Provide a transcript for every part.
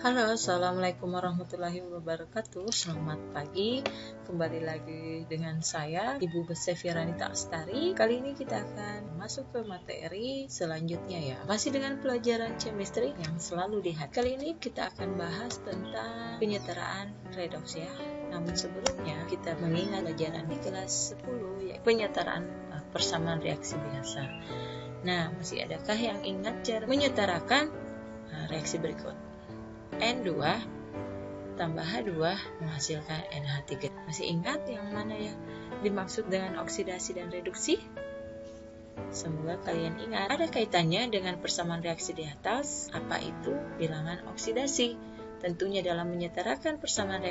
Halo, Assalamualaikum warahmatullahi wabarakatuh. Selamat pagi, kembali lagi dengan saya, Ibu Besevi Ranita Astari. Kali ini kita akan masuk ke materi selanjutnya ya. Masih dengan pelajaran chemistry yang selalu lihat. Kali ini kita akan bahas tentang penyetaraan redox ya. Namun sebelumnya kita mengingat pelajaran di kelas 10 yaitu penyetaraan persamaan reaksi biasa. Nah, masih adakah yang ingat cara menyetarakan reaksi berikut? N2 tambah H2 menghasilkan NH3. Masih ingat yang mana yang dimaksud dengan oksidasi dan reduksi? Semoga kalian ingat. Ada kaitannya dengan persamaan reaksi di atas. Apa itu bilangan oksidasi? Tentunya dalam menyetarakan persamaan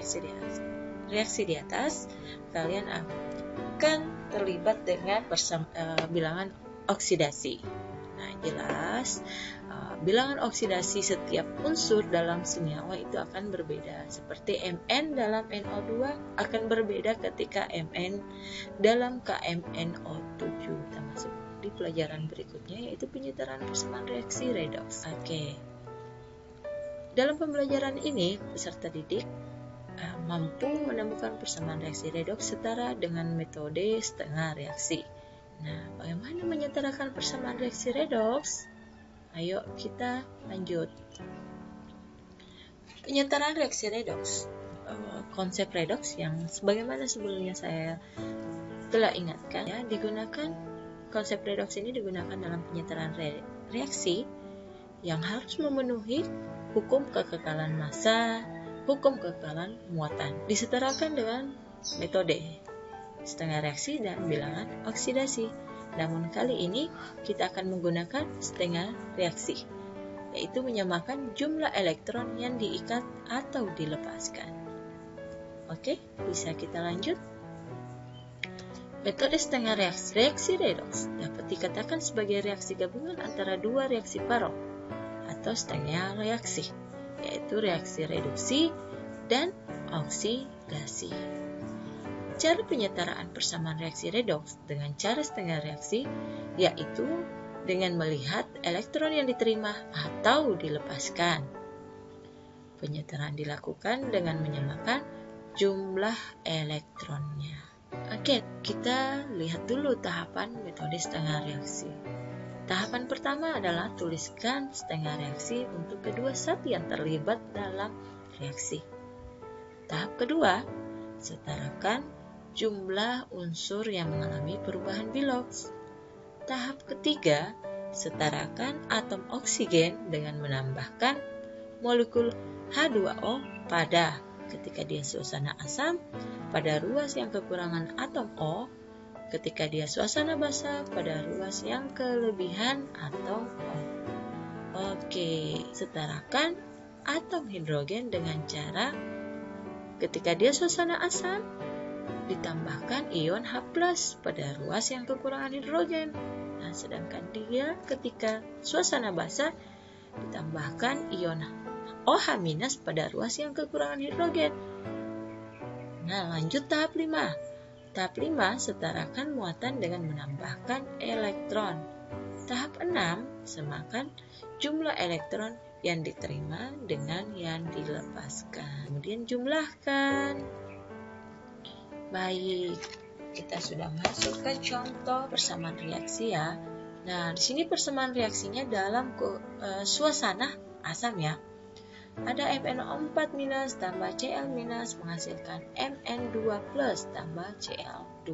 reaksi di atas, kalian akan terlibat dengan bilangan oksidasi. Nah, jelas bilangan oksidasi setiap unsur dalam senyawa itu akan berbeda. Seperti Mn dalam NO2 akan berbeda ketika Mn dalam KMNO7, termasuk di pelajaran berikutnya yaitu penyetaraan persamaan reaksi redox. Oke. Dalam pembelajaran ini, peserta didik mampu menemukan persamaan reaksi redox setara dengan metode setengah reaksi. Nah, bagaimana menyetarakan persamaan reaksi redox? Ayo kita lanjut. Penyetaraan reaksi redox. Konsep redox yang sebagaimana sebelumnya saya telah ingatkan ya, konsep redox ini digunakan dalam penyetaraan reaksi yang harus memenuhi hukum kekekalan massa, hukum kekekalan muatan. Disetarakan dengan metode setengah reaksi dan bilangan oksidasi. Namun kali ini kita akan menggunakan setengah reaksi, yaitu menyamakan jumlah elektron yang diikat atau dilepaskan. Oke, bisa kita lanjut. Metode setengah reaksi redox dapat dikatakan sebagai reaksi gabungan antara dua reaksi paralel atau setengah reaksi, yaitu reaksi reduksi dan oksidasi. Cara penyetaraan persamaan reaksi redox dengan cara setengah reaksi yaitu dengan melihat elektron yang diterima atau dilepaskan. Penyetaraan dilakukan dengan menyamakan jumlah elektronnya. Oke, kita lihat dulu tahapan metode setengah reaksi. Tahapan pertama adalah tuliskan setengah reaksi untuk kedua zat yang terlibat dalam reaksi. Tahap kedua, setarakan jumlah unsur yang mengalami perubahan Bilox. Tahap ketiga, setarakan atom oksigen dengan menambahkan molekul H2O pada ketika dia suasana asam pada ruas yang kekurangan atom O, ketika dia suasana basa pada ruas yang kelebihan atom O. Oke, setarakan atom hidrogen dengan cara ketika dia suasana asam ditambahkan ion H+ pada ruas yang kekurangan hidrogen. Nah, sedangkan dia ketika suasana basa ditambahkan ion OH- pada ruas yang kekurangan hidrogen. Nah, lanjut tahap 5. Tahap 5, setarakan muatan dengan menambahkan elektron. Tahap 6, samakan jumlah elektron yang diterima dengan yang dilepaskan. Kemudian jumlahkan. Baik, kita sudah masuk ke contoh persamaan reaksi ya. Nah, di sini persamaan reaksinya dalam suasana asam ya. Ada MnO4- tambah Cl- menghasilkan Mn2+ tambah Cl2.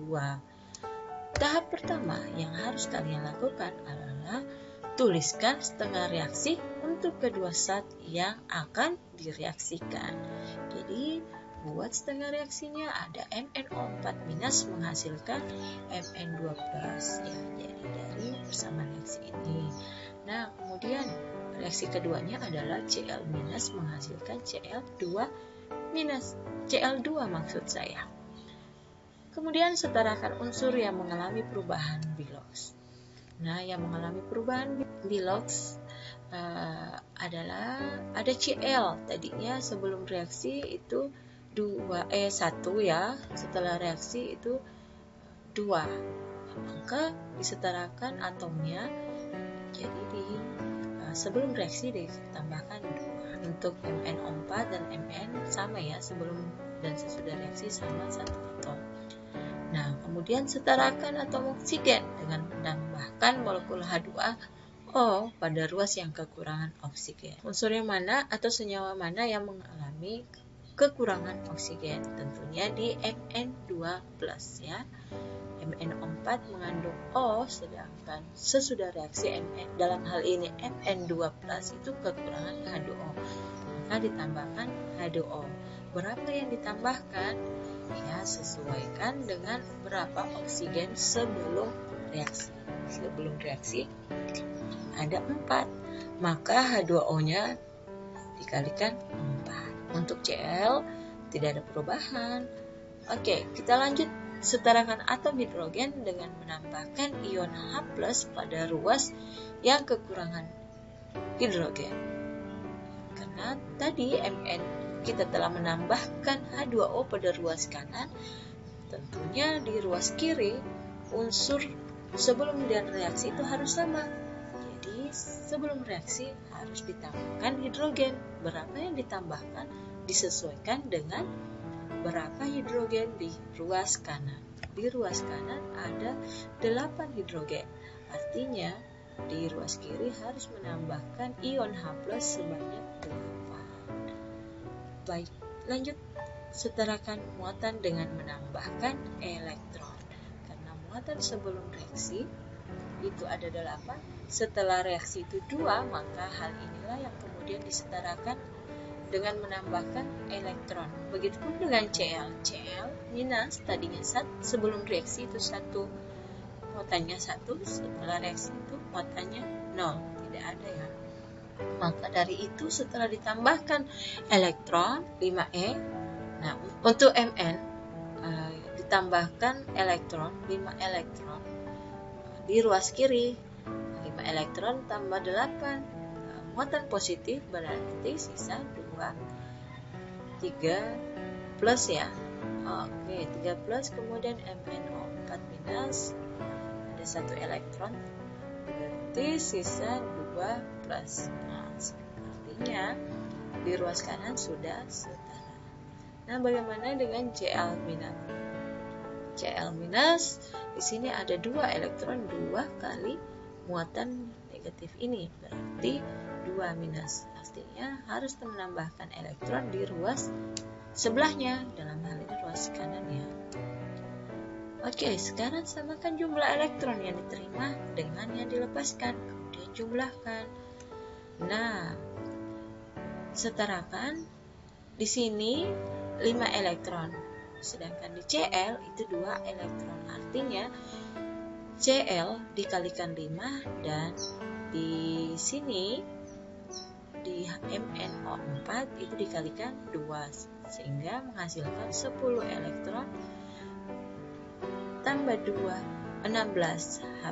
Tahap pertama yang harus kalian lakukan adalah tuliskan setengah reaksi untuk kedua zat yang akan direaksikan. Jadi, buat setengah reaksinya ada MnO4- menghasilkan Mn2+ ya, jadi dari persamaan reaksi ini. Nah, kemudian reaksi keduanya adalah Cl- menghasilkan Cl2 maksud saya. Kemudian setarakan unsur yang mengalami perubahan Bilox. Nah, yang mengalami perubahan Bilox adalah ada Cl. Tadinya sebelum reaksi itu 1 ya, setelah reaksi itu 2. Maka disetarakan atomnya, jadi sebelum reaksi ditambahkan 2. Untuk MnO4 dan Mn sama ya, sebelum dan sesudah reaksi sama 1 atom. Nah, kemudian setarakan atom oksigen dengan menambahkan molekul H2O pada ruas yang kekurangan oksigen. Unsur yang mana atau senyawa mana yang mengalami kekurangan oksigen? Tentunya di Mn2+ ya. MnO4 mengandung O, sedangkan sesudah reaksi Mn, dalam hal ini Mn2+ itu kekurangan H2O, maka ditambahkan H2O. Berapa yang ditambahkan? Ya, sesuaikan dengan berapa oksigen sebelum reaksi. Sebelum reaksi ada 4, maka H2O-nya dikalikan 4. Untuk Cl tidak ada perubahan. Oke, kita lanjut. Setarakan atom hidrogen dengan menambahkan ion H+ pada ruas yang kekurangan hidrogen. Karena tadi Mn kita telah menambahkan H2O pada ruas kanan, tentunya di ruas kiri unsur sebelum dan reaksi itu harus sama. Jadi sebelum reaksi harus ditambahkan hidrogen. Berapa yang ditambahkan disesuaikan dengan berapa hidrogen di ruas kanan. Di ruas kanan ada 8 hidrogen. Artinya di ruas kiri harus menambahkan ion H+ sebanyak 8. Baik, lanjut. Setarakan muatan dengan menambahkan elektron. Karena muatan sebelum reaksi itu ada 8, setelah reaksi itu 2, maka hal inilah yang kemudian disetarakan dengan menambahkan elektron. Begitupun dengan Cl. Cl minus tadinya 1, sebelum reaksi itu 1, muatannya 1, setelah reaksi itu muatannya 0, tidak ada ya. Maka dari itu setelah ditambahkan elektron 5e, nah untuk Mn ditambahkan elektron 5 elektron di ruas kiri, 5 elektron tambah 8, muatan positif berarti sisa 3 plus ya. Oke, 3 plus, kemudian MnO4 minus, ada 1 elektron, berarti sisa 2 plus. Nah, artinya di ruas kanan sudah setara. Nah, bagaimana dengan Cl minus? Cl minus di sini ada 2 elektron, 2 kali muatan negatif ini, berarti 2 minus. Artinya harus menambahkan elektron di ruas sebelahnya, dalam hal ini ruas kanan ya. Oke, sekarang samakan jumlah elektron yang diterima dengan yang dilepaskan, kemudian jumlahkan. Nah, setarakan di sini 5 elektron, sedangkan di Cl itu 2 elektron. Artinya Cl dikalikan 5 dan di sini di MnO4 itu dikalikan 2 sehingga menghasilkan 10 elektron tambah 2 16 H+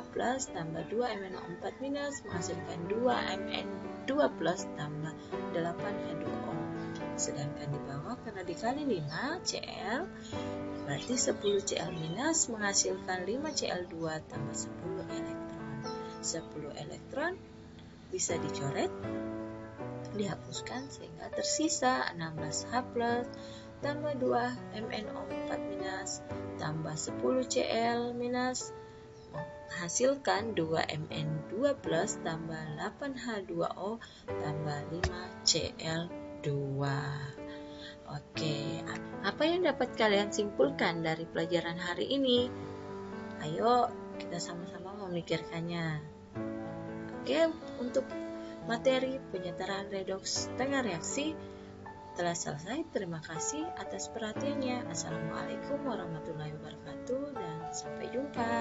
tambah 2 MnO4 minus menghasilkan 2 Mn2+ tambah 8 H2O. Sedangkan di bawah karena dikali 5 Cl berarti 10 Cl minus menghasilkan 5 Cl2 tambah 10 elektron. 10 elektron bisa dicoret, dihapuskan sehingga tersisa 16 H+ tambah 2 MnO4 minus tambah 10 Cl minus menghasilkan 2 Mn2+ tambah 8 H2O tambah 5 Cl2. Oke, apa yang dapat kalian simpulkan dari pelajaran hari ini? Ayo kita sama-sama memikirkannya. Oke, untuk materi penyetaraan redoks tengah reaksi telah selesai. Terima kasih atas perhatiannya. Assalamualaikum warahmatullahi wabarakatuh dan sampai jumpa.